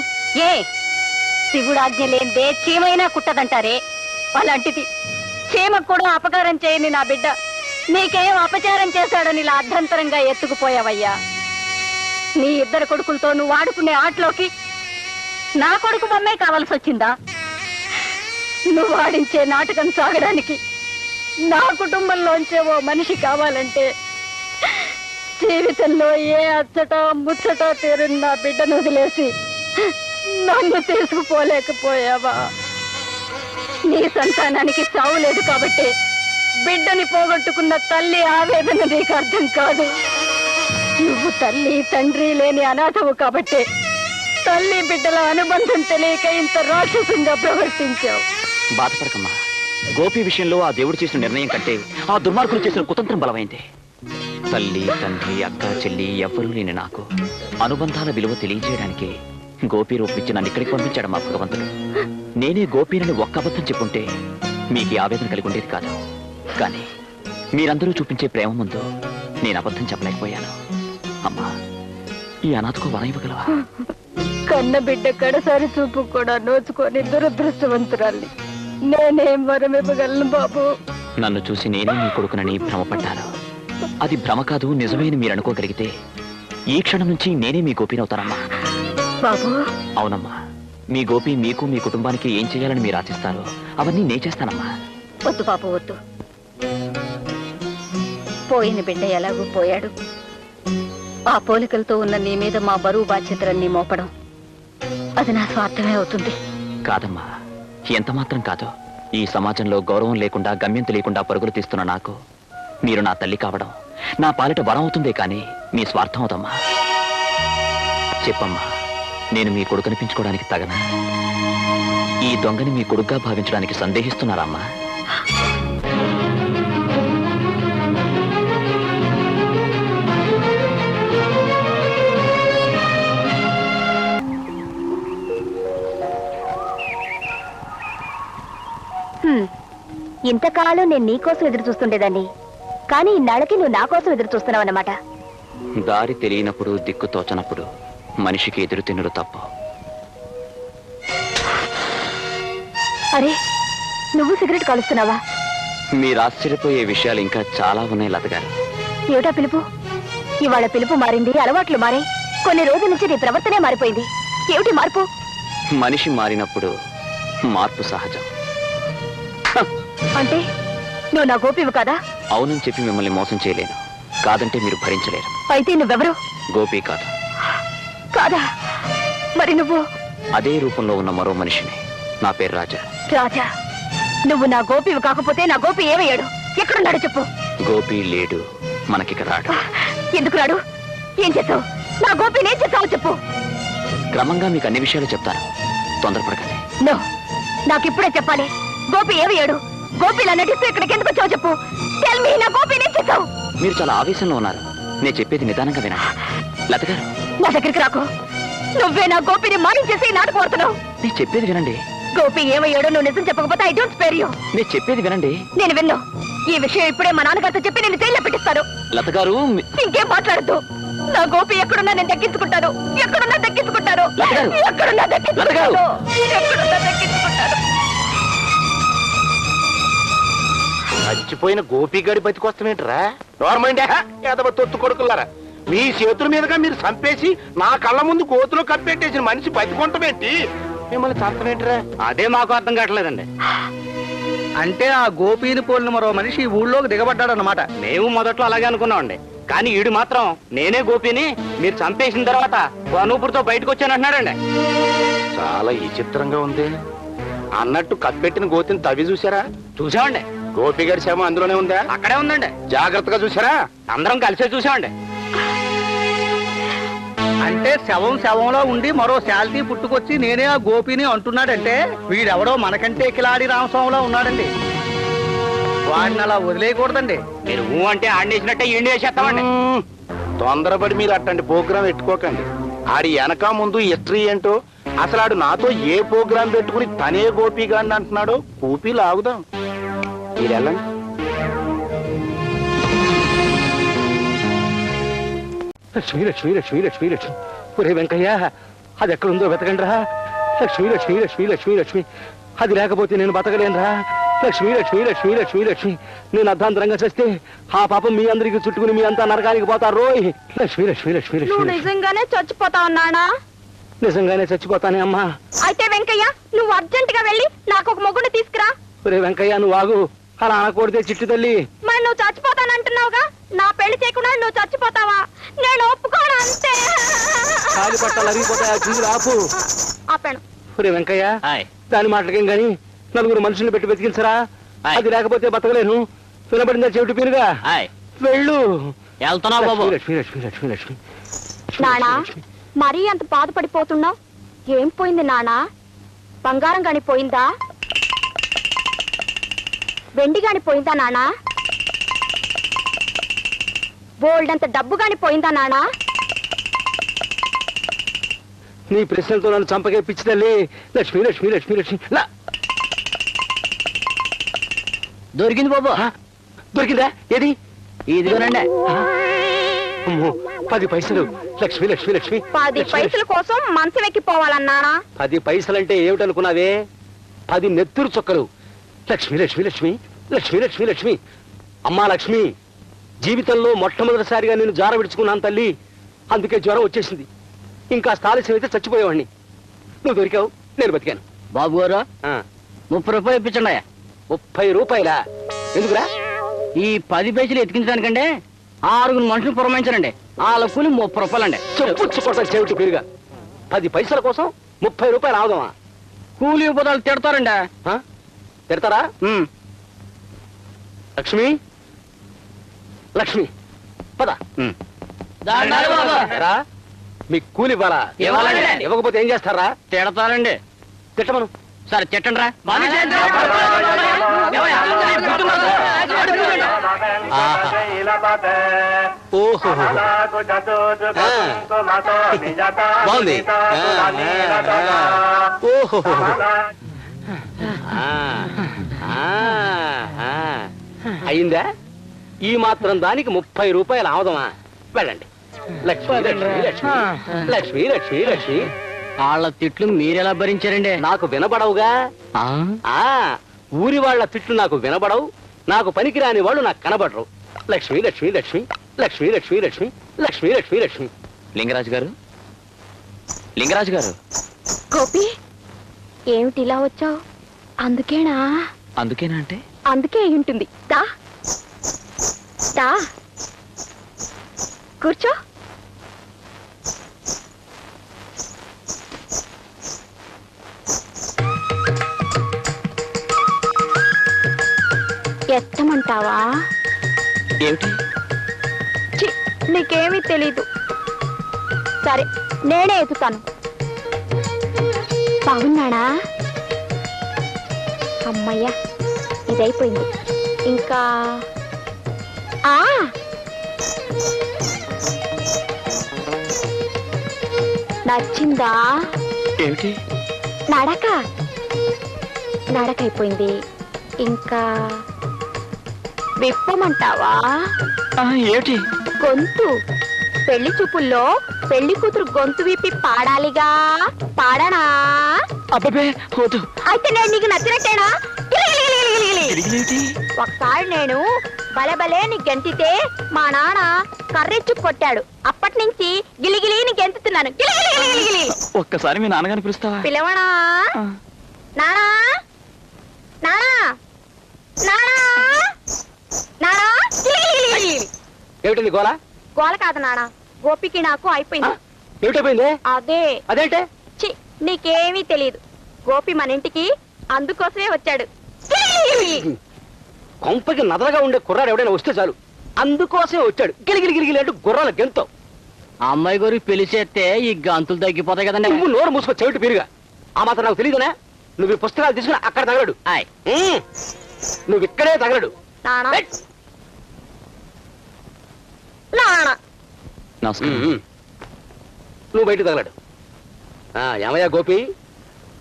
ఏ శివుడాజ్ఞ లేదే చీమైనా కుట్టదంటారే, అలాంటిది చీమకు కూడా అపకారం చేయని నా బిడ్డ నీకేం అపచారం చేశాడని ఇలా అర్ధంతరంగా ఎత్తుకుపోయావయ్యా. నీ 2 కొడుకులతో నువ్వు ఆడుకునే ఆటలోకి నా కొడుకు బొమ్మే కావాల్సి వచ్చిందా? నువ్వు ఆడించే నాటకం సాగడానికి నా కుటుంబంలోంచే ఓ మనిషి కావాలంటే జీవితంలో ఏ అచ్చట ముచ్చట తీరిన నా బిడ్డను వదిలేసి నన్ను తీసుకుపోలేకపోయావా? నీ సంతానానికి చావు లేదు కాబట్టి బిడ్డని పోగొట్టుకున్న తల్లి ఆవేదన నీకు అర్థం కాదు. నువ్వు తల్లి తండ్రి లేని అనాథవు కాబట్టి తల్లి బిడ్డల అనుబంధం తెలియక ఇంత రాక్షసంగా ప్రవర్తించావు. బాధపడకమ్మా. గోపి విషయంలో ఆ దేవుడు చేసిన నిర్ణయం కంటే ఆ దుర్మార్గులు చేసిన కుతంత్రం బలమైంది. తల్లి తండ్రి అక్క చెల్లి ఎవ్వరూ లేని నాకు అనుబంధాల విలువ తెలియజేయడానికి గోపి రూపించి నన్ను ఇక్కడికి పంపించాడు మా భగవంతుడు. నేనే గోపీనని ఒక్క అబద్ధం చెప్పుంటే మీకు ఈ ఆవేదన కలిగి ఉండేది కాదు. కానీ మీరందరూ చూపించే ప్రేమ ముందు నేను అబద్ధం చెప్పలేకపోయాను. అమ్మా, ఈ అనాథకు వరం ఇవ్వగలవా? కన్న బిడ్డ కడసారి చూపు కూడా నోచుకొని దురదృష్టవంతురాల్ని నేనేం వరం ఇవ్వగలను బాబు? నన్ను చూసి నేనే మీ కొడుకునని భ్రమపడ్డాను. అది భ్రమ కాదు, నిజమేని మీరు అనుకోగలిగితే ఈ క్షణం నుంచి నేనే మీ గోపినవుతానమ్మా. బాబు, అవునమ్మా. మీ గోపి మీకు మీ కుటుంబానికి ఏం చేయాలని మీరు ఆశిస్తారో అవన్నీ నే చేస్తానమ్మా. వద్దు బాబు, వద్దు. పోయిన బిడ్డ ఎలాగూ పోయాడు. ఆ పోలికలతో ఉన్న నీ మీద మా బరువు బాధ్యతలన్నీ మోపడం అది నా స్వార్థమే అవుతుంది. కాదమ్మా, ఎంత మాత్రం కాదు. ఈ సమాజంలో గౌరవం లేకుండా గమ్యం తెలియకుండా పరుగులు తీస్తున్న నాకు మీరు నా తల్లి కావడం నా పాలిట వరం అవుతుందే కానీ మీ స్వార్థం అవుతమ్మా. చెప్పమ్మా, నేను మీ కొడుకు అనిపించుకోవడానికి తగనా? ఈ దొంగని మీ కొడుకుగా భావించడానికి సందేహిస్తున్నారమ్మా? ఇంతకాలం నేను నీకోసం ఎదురు చూస్తుండేదాన్ని, కానీ ఇన్నాళ్ళకి నువ్వు నా కోసం ఎదురు చూస్తున్నావు అన్నమాట. దారి తెలియనప్పుడు దిక్కు తోచనప్పుడు మనిషికి ఎదురు తినుడు తప్ప. అరే, నువ్వు సిగరెట్ కాలుస్తున్నావా? మీరు ఆశ్చర్యపోయే విషయాలు ఇంకా చాలా ఉన్నాయి లతగారు. ఏమిటా పిలుపు? ఇవాళ పిలుపు మారింది, అలవాట్లు మారాయి. కొన్ని రోజుల నుంచి నీ ప్రవర్తనే మారిపోయింది. ఏమిటి మార్పు? మనిషి మారినప్పుడు మార్పు సహజం. అంటే నువ్వు నా గోపివి కాదా? అవునని చెప్పి మిమ్మల్ని మోసం చేయలేను. కాదంటే మీరు భరించలేరు. అయితే నువ్వెవరు? గోపి కాదు. కాదా? మరి నువ్వు? అదే రూపంలో ఉన్న మరో మనిషిని. నా పేరు రాజా. రాజా, నువ్వు నా గోపివి కాకపోతే నా గోపి ఏమయ్యాడు? ఎక్కడున్నాడు చెప్పు. గోపి లేడు, మనకిక రాడు. ఎందుకు రాడు? ఏం చేసావు? నా గోపిని ఏం చేసావు చెప్పు. క్రమంగా మీకు అన్ని విషయాలు చెప్తాను, తొందరపడకండి. నో, నాకిప్పుడే చెప్పాలి. గోపి ఏమయ్యాడు? గోపిలా నటిస్తూ ఇక్కడికి ఎందుకు వచ్చావు చెప్పు. టెల్ మీ, నా గోపిని ఏం చేసావు? మీరు చాలా ఆవేశంలో ఉన్నారు. నేను చెప్పేది నిదానంగా వినండి. లతగారు, నా దగ్గరికి రాకు. నువ్వే నా గోపిని మానించేసి నాటకూడుతున్నావు. నేను చెప్పేది వినండి. గోపి ఏమయ్యాడో నువ్వు నిజం చెప్పకపోతే ఐ డోంట్ స్పేర్ యూ. నేను చెప్పేది వినండి. నేను విన్ను. ఈ విషయం ఇప్పుడే మా నాన్నగారితో చెప్పి నేను జైల్లో పెట్టిస్తాను. లతగారు, ఇంకేం మాట్లాడద్దు. నా గోపి ఎక్కడున్నా నేను దక్కించుకుంటాను. ఎక్కడున్నా దక్కించుకుంటాను. లతగారు, ఎక్కడున్నా దక్కించుకుంటాను. ఎక్కడున్నా దక్కించుకుంటాను. చచ్చిపోయిన గోపిగడి బతికొస్తామేంట్రా? నార్మండే యాదవ తొత్తు కొడుకులారా, మీ చేతుల మీదుగా మీరు చంపేసి నా కళ్ళ ముందు కోతులో కప్పెట్టేసిన మనిషి బతికొంటమేంటి? మిమ్మల్ని చంపమేంట్రా? అదే మాకు అర్థం కావట్లేదండి. అంటే ఆ గోపీని పోలిన మరో మనిషి ఈ ఊళ్ళోకి దిగబడ్డాడు అన్నమాట. మేము మొదట్లో అలాగే అనుకున్నామండి. కానీ ఈడు మాత్రం నేనే గోపిని మీరు చంపేసిన తర్వాత అనూపురితో బయటకు వచ్చానంటున్నాడండి. చాలా విచిత్రంగా ఉంది. అన్నట్టు కప్పెట్టిన గోతిని తవ్వి చూసారా? చూసామండి. గోపి గారి శవం అందులోనే ఉందా? అక్కడే ఉందండి. జాగ్రత్తగా చూసారా? అందరం కలిసే చూసామండి. అంటే శవంలో ఉండి మరో శాల్తీ పుట్టుకొచ్చి నేనే ఆ గోపిని అంటున్నాడంటే వీడెవడో మనకంటే కిలాడి రామస్వామిలో ఉన్నాడండి. వాడిని అలా వదిలేయకూడదండి. మీరు ఊ అంటే ఆడేసినట్టే ఈండి వేసేస్తామండి. తొందరపడి మీరు అట్లాంటి ప్రోగ్రాం పెట్టుకోకండి. ఆడి వెనక ముందు హిస్టరీ ఏంటో, అసలు ఆడు నాతో ఏ ప్రోగ్రాం పెట్టుకుని తనే గోపి గారిని అంటున్నాడో కూపి లాగుదాం. మీరు వెళ్ళండి. లక్ష్మి లక్ష్మి లక్ష్మి లక్ష్మి లక్ష్మి ఒరే వెంకయ్య, అది ఎక్కడుందో వెతకండి రా. లక్ష్మి లక్ష్మి లక్ష్మి లక్ష్మి లక్ష్మి, అది లేకపోతే నేను బతకలేనురా. లక్ష్మి లక్ష్మి లక్ష్మి లక్ష్మి లక్ష్మి, నేను అర్ధాంతరంగా చేస్తే ఆ పాపం మీ అందరికి చుట్టుకుని మీ అంతా నరకానికి పోతారు రోయ్. లక్ష్మి లక్ష్మి లక్ష్మి లక్ష్మి, నిజంగానే చచ్చిపోతావు నానా? నిజంగానే చచ్చిపోతానే అమ్మా. అయితే వెంకయ్య, నువ్వు అర్జెంట్ గా వెళ్ళి నాకు ఒక మొగుడు తీసుకురా. ఒరే వెంకయ్య, నువ్వు ఆగు. అలా అనకూడదే చిట్టు తల్లి. మరి నువ్వు చచ్చిపోతానంటున్నావుగా, నా పెళ్లి చేయకుండా నువ్వు చచ్చిపోతావా? నేను ఒప్పుకోను అంతే. కాలి పట్టాలు అరిగిపోతాయి, ఆ చిందులు ఆపు. ఆపాను. ఒరే వెంకయ్య, దాని మాటలకేం గాని నలుగురు మనుషుల్ని పెట్టి వెతికించరా. అది లేకపోతే బతకలేను. వినబడిందా చెవిటి పీరుగా? వెళ్ళు. వెళ్తున్నావు బాబు. లక్ష్మి లక్ష్మి లక్ష్మి లక్ష్మి. నానా, మరీ అంత బాధపడిపోతున్నావు? ఏం పోయింది నానా? బంగారం గాని పోయిందా? వెండి గాని పోయిందా నానా? బోల్డంత డబ్బు గాని పోయిందా నానా? నీ ప్రశ్నలతో నన్ను చంపకే పిచ్చి తల్లి. లక్ష్మి లక్ష్మి లక్ష్మి లక్ష్మి. దొరికింది బాబు. దొరికిందా? ఏది? ఇదిగోనండి. అమ్మో, 10 పైసలు. లక్ష్మి లక్ష్మి లక్ష్మి. 10 పైసల కోసం మనసు వెక్కిపోవాలన్నానా? 10 పైసలంటే ఏమిటనుకున్నావే? 10 నెత్తురు చుక్కలు. లక్ష్మి లక్ష్మి లక్ష్మి లక్ష్మి లక్ష్మి లక్ష్మి. అమ్మా లక్ష్మి, జీవితంలో మొట్టమొదటిసారిగా నేను జార విడుచుకున్నాను తల్లి. అందుకే జ్వరం వచ్చేసింది. ఇంకా ఆలస్యం అయితే చచ్చిపోయేవాడిని. నువ్వు దొరికావు, నేను బతికాను. బాబు గారు, 30 రూపాయలు ఇప్పించండి. 30 రూపాయలా? ఎందుకురా? ఈ 10 పైసలు ఎతికించడానికంటే 6 మనుషులు పురమాయించారండి. వాళ్ళ కూలి 30 రూపాయలండి. చెప్పుచ్చుకోవటం చెవిటి పేరుగా. 10 పైసల కోసం 30 రూపాయలు ఆవుదామా? కూలి ఉపదాలు తిడతారండి. తిడతారా? లక్ష్మి లక్ష్మి, పద. రా, మీకు కూలి ఇవ్వాలా? ఇవ్వాలండి. ఇవ్వకపోతే ఏం చేస్తారా? తిడతారండి. తిట్టమను. సరే తిట్టండి రా. ఓహో, బాగుంది. ఓహో, అయిందా? ఈ మాత్రం దానికి 30 రూపాయలు ఆవదమా? వెళ్ళండి. లక్ష్మి లక్ష్మి లక్ష్మి లక్ష్మి లక్ష్మి లక్ష్మి. వాళ్ళ తిట్లు మీరెలా భరించారండి? నాకు వినబడవుగా. ఊరి వాళ్ళ తిట్లు నాకు వినబడవు. నాకు పనికిరాని వాళ్ళు నాకు కనబడరు. లక్ష్మి లక్ష్మి లక్ష్మి లక్ష్మి లక్ష్మి లక్ష్మి లక్ష్మి లక్ష్మి లక్ష్మి. లింగరాజు గారు, లింగరాజు గారు. గోపి, ఏమిటి ఇలా వచ్చావు? అందుకేనా? అందుకేనా అంటే? అందుకే అయి ఉంటుంది. దా దా, కూర్చో. ఎత్తమంటావా? ఏమిటి? చి, నీకేమీ తెలీదు. సరే, నేనే ఎత్తుతాను. బాగున్నాడా? అమ్మయ్యా, ఇదైపోయింది. ఇంకా నచ్చిందా? ఏమిటి? నడక నడకైపోయింది. ఇంకా విప్పమంటావా? ఏమిటి? గొంతు. పెళ్లి చూపుల్లో పెళ్లి కూతురు గొంతు విప్పి పాడాలిగా. పాడనా? అబ్బే వద్దు. అయితే నేను నీకు నచ్చినట్టేనా? ఒకసారి నేను బలే నీ గెంతితే మా నాన్న కర్రెచ్చు కొట్టాడు. అప్పటి నుంచి గిలిగిలి నీ గెంతుతున్నాను. ఒక్కసారి మీ నాన్నగారిని పిలుస్తావా? పిలవనా? నానా నానా నానా నానా. ఏమిటండి గోలా? గోల కాదు నాన్న, గోపికి నాకు అయిపోయింది. ఏమిటైపోయింది? అదే అదేంటే? చి, నీకేమీ తెలియదు. గోపి మన ఇంటికి అందుకోసమే వచ్చాడు. కొంపకి నదరగా ఉండే కుర్రాడు ఎవడైనా వస్తే చాలు అందుకోసమే వచ్చాడు గిలిగిలి గిలిగిలి అంటూ గుర్రాల గెంతో. ఆ అమ్మాయి గారికి పెళ్లి చేస్తే ఈ గంతులు తగ్గిపోతాయి కదండి. నువ్వు నోరు మూసుకో, చెవిటి పీరుగా. ఆ మాత్రం నాకు తెలియదునా? నువ్వు ఈ పుస్తకాలు తీసుకుని అక్కడ తగలడు. నువ్వు ఇక్కడే తగలడు. నాన్న ఏయ్! నాన్న నువ్వు బయట తగలడు. ఏమయ్యా గోపి,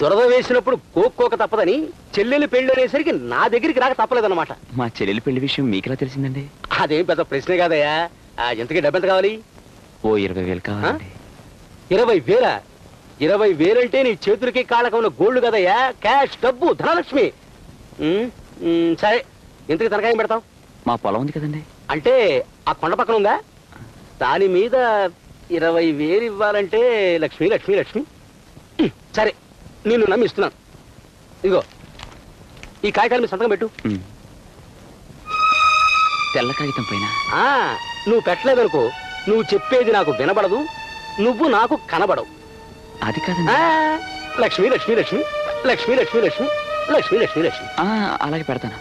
దురద వేసినప్పుడు కోక్కోక తప్పదని చెల్లెలి పెళ్లి అనేసరికి నా దగ్గరికి రాక తప్పలేదన్నమాట. మా చెల్లెలి పెళ్లి విషయం మీకెలా తెలిసిందండి? అదేం పెద్ద ప్రశ్నే కాదయ్యా. ఎంతకీ డబ్బు ఎంత కావాలి? ఓ 20,000 కావాలండి. 20,000? 20,000 అంటే నీ చేతులకి కాళ్ళకు ఉన్న గోల్డ్ కదయ్యా, క్యాష్, డబ్బు, ధనలక్ష్మి. సరే, ఎంతకి తనకాయం పెడతావు? మా పొలం ఉంది కదండి. అంటే ఆ కొండ పక్కన ఉందా? దాని మీద 20,000 ఇవ్వాలంటే లక్ష్మి లక్ష్మి లక్ష్మి. సరే, నిన్ను నమ్మిస్తున్నాను. ఇదిగో ఈ కాగితాల మీద సంతకం పెట్టు. తెల్ల కాగితం పైన నువ్వు పెట్టలేదనుకో, నువ్వు చెప్పేది నాకు వినబడదు, నువ్వు నాకు కనబడవు. అది కాదండి. లక్ష్మి లక్ష్మి లక్ష్మి లక్ష్మి లక్ష్మి లక్ష్మి లక్ష్మి లక్ష్మి లక్ష్మి. అలాగే పెడతాను.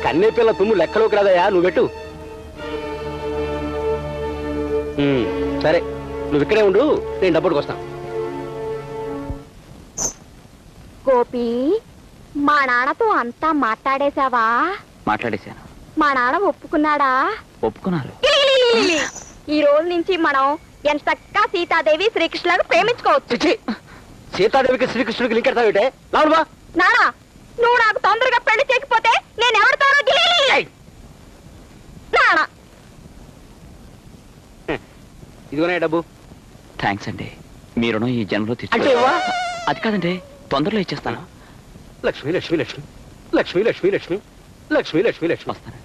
కన్నె పిల్ల తుమ్ము లెక్కలోకి రాదయ్యా, నువ్వు పెట్టు. సరే, నువ్వు ఇక్కడే ఉండు, నేను డబ్బుడికి వస్తాను. గోపి, మా నాన్నతో అంతా మాట్లాడేశావా? మాట్లాడేశాను. మా నాన్న ఒప్పుకున్నాడా? ఒప్పుకున్నారు. ఈ రోజు నుంచి మనం ఎంతక్కా సీతాదేవి శ్రీకృష్ణులను ప్రేమించుకోవచ్చు. సీతాదేవికి శ్రీకృష్ణుడికి లింక్ ఎడతావేటే? లావుడు బా. నానా, నువ్వు నాకు తొందరగా పెళ్లి చేయకపోతే నేను ఎవరితోనో నానా. ఇదిగోనే డబ్బు. థ్యాంక్స్ అండి, మీ రుణం ఈ జన్మలో అంటే తీర్చు. ఇవ్వా? అది కాదండి, తొందరలో ఇచ్చేస్తాను. లక్ష్మి లక్ష్మి లక్ష్మి లక్ష్మి లక్ష్మి లక్ష్మి లక్ష్మి లక్ష్మి లక్ష్మి. వస్తాను.